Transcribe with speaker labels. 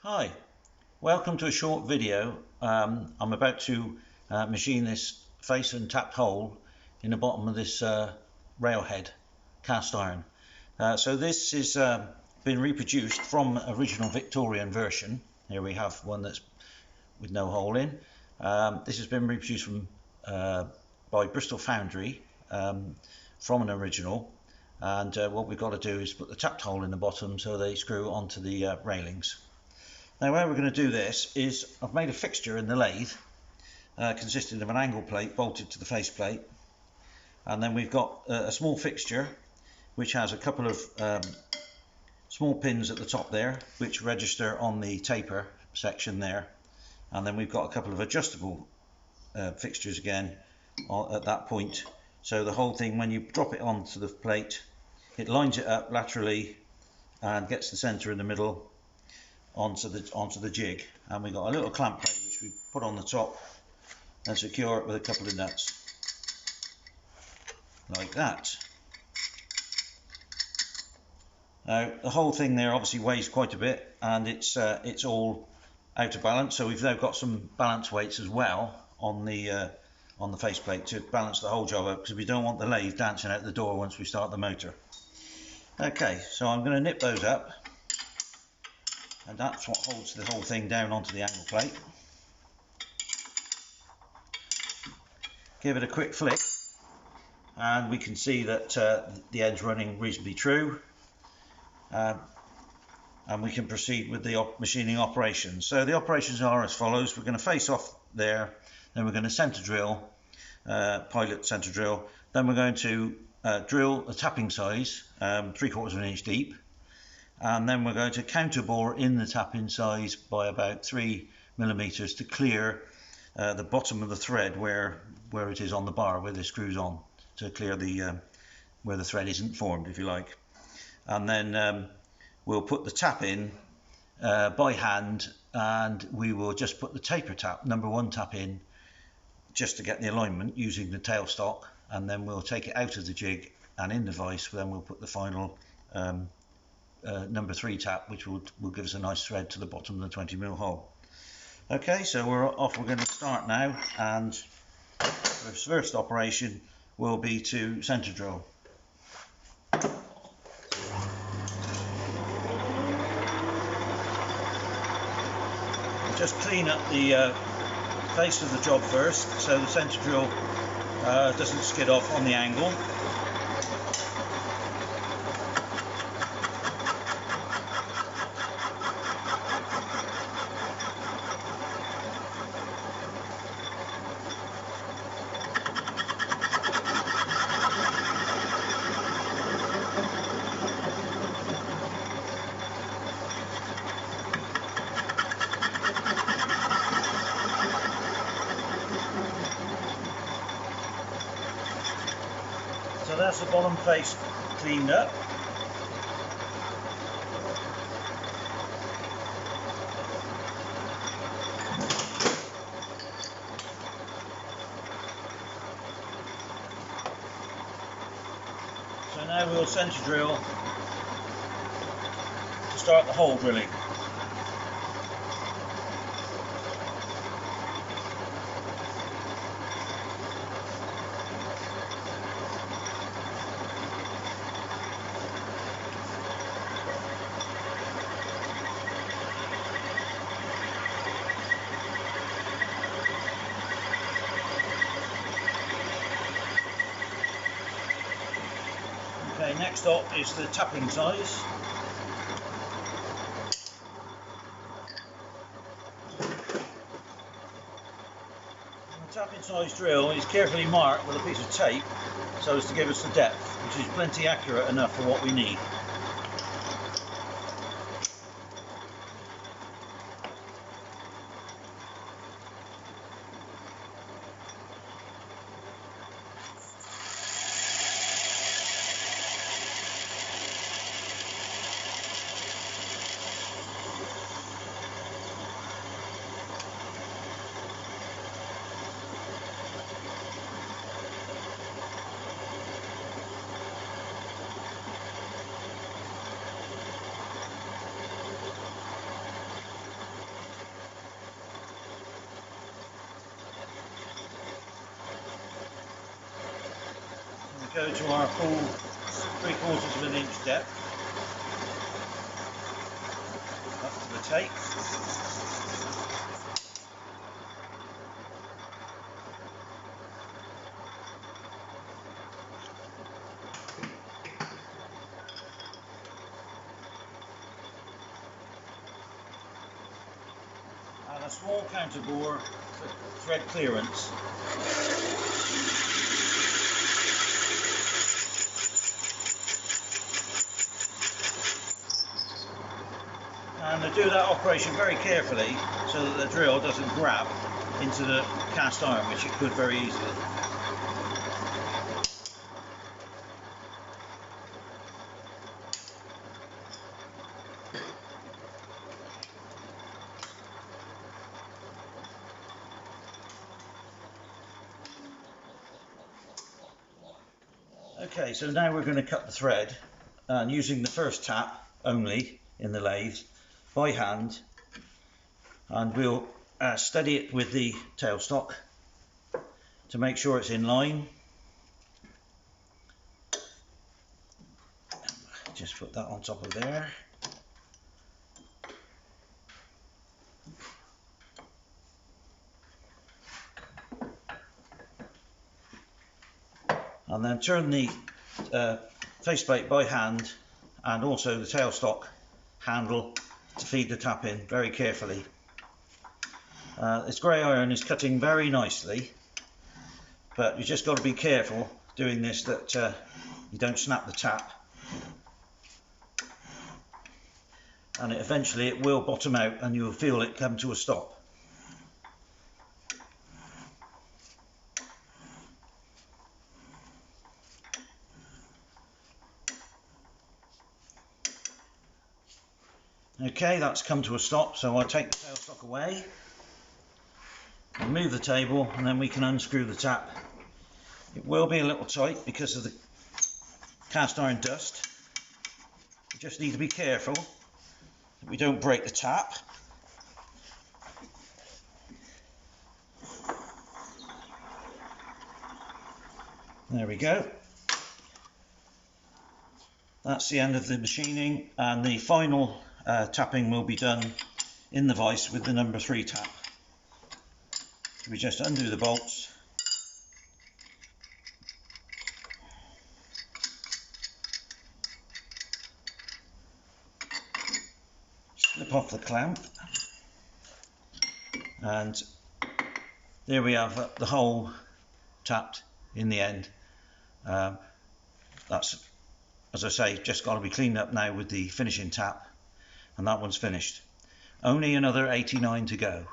Speaker 1: Hi, welcome to a short video. I'm about to machine this face and tapped hole in the bottom of this railhead cast iron. So this has been reproduced from original Victorian version. Here we have one that's with no hole in. This has been reproduced from by Bristol Foundry from an original, and what we've got to do is put the tapped hole in the bottom so they screw onto the railings. Now, where we're going to do this is I've made a fixture in the lathe consisting of an angle plate bolted to the face plate, and then we've got a small fixture which has a couple of small pins at the top there which register on the taper section there, and then we've got a couple of adjustable fixtures again at that point. So the whole thing, when you drop it onto the plate, it lines it up laterally and gets the center in the middle onto the jig, and we've got a little clamp plate which we put on the top and secure it with a couple of nuts like that. Now the whole thing there obviously weighs quite a bit, and it's all out of balance, so we've now got some balance weights as well on the faceplate to balance the whole job up, because we don't want the lathe dancing out the door once we start the motor. Okay, so I'm going to nip those up, and that's what holds the whole thing down onto the angle plate. Give it a quick flick and we can see that the end's running reasonably true, and we can proceed with the machining operations. So the operations are as follows. We're going to face off there, then we're going to center drill, pilot center drill, then we're going to drill a tapping size 3/4 of an inch deep, and then we're going to counter bore in the tapping size by about 3 millimeters to clear the bottom of the thread where it is on the bar where the screws on, to clear the where the thread isn't formed, if you like. And then we'll put the tap in by hand, and we will just put the taper tap, number 1 tap in, just to get the alignment using the tailstock, and then we'll take it out of the jig, and in the vise then we'll put the final number 3 tap, which will give us a nice thread to the bottom of the 20mm hole. Okay, so we're off. We're going to start now, and the first operation will be to center drill. Just clean up the face of the job first, so the center drill doesn't skid off on the angle. So that's the bottom face cleaned up. So now we'll center drill to start the hole drilling. Okay, next up is the tapping size. And the tapping size drill is carefully marked with a piece of tape so as to give us the depth, which is plenty accurate enough for what we need. go to our full 3/4 of an inch depth up to the tape. And a small counter bore for thread clearance. And I do that operation very carefully so that the drill doesn't grab into the cast iron, which it could very easily. Okay, so now we're going to cut the thread, and using the first tap only in the lathe by hand, and we'll steady it with the tailstock to make sure it's in line. Just put that on top of there. And then turn the faceplate by hand, and also the tailstock handle to feed the tap in very carefully. This grey iron is cutting very nicely, but you just got to be careful doing this that you don't snap the tap, and eventually it will bottom out and you'll feel it come to a stop. Okay, that's come to a stop, so I'll take the tailstock away, remove the table, and then we can unscrew the tap. It will be a little tight because of the cast iron dust. You just need to be careful that we don't break the tap. There we go. That's the end of the machining, and the final tapping will be done in the vise with the number 3 tap. So we just undo the bolts, slip off the clamp, and there we have the hole tapped in the end. That's, as I say, just got to be cleaned up now with the finishing tap, and that one's finished. Only another 89 to go.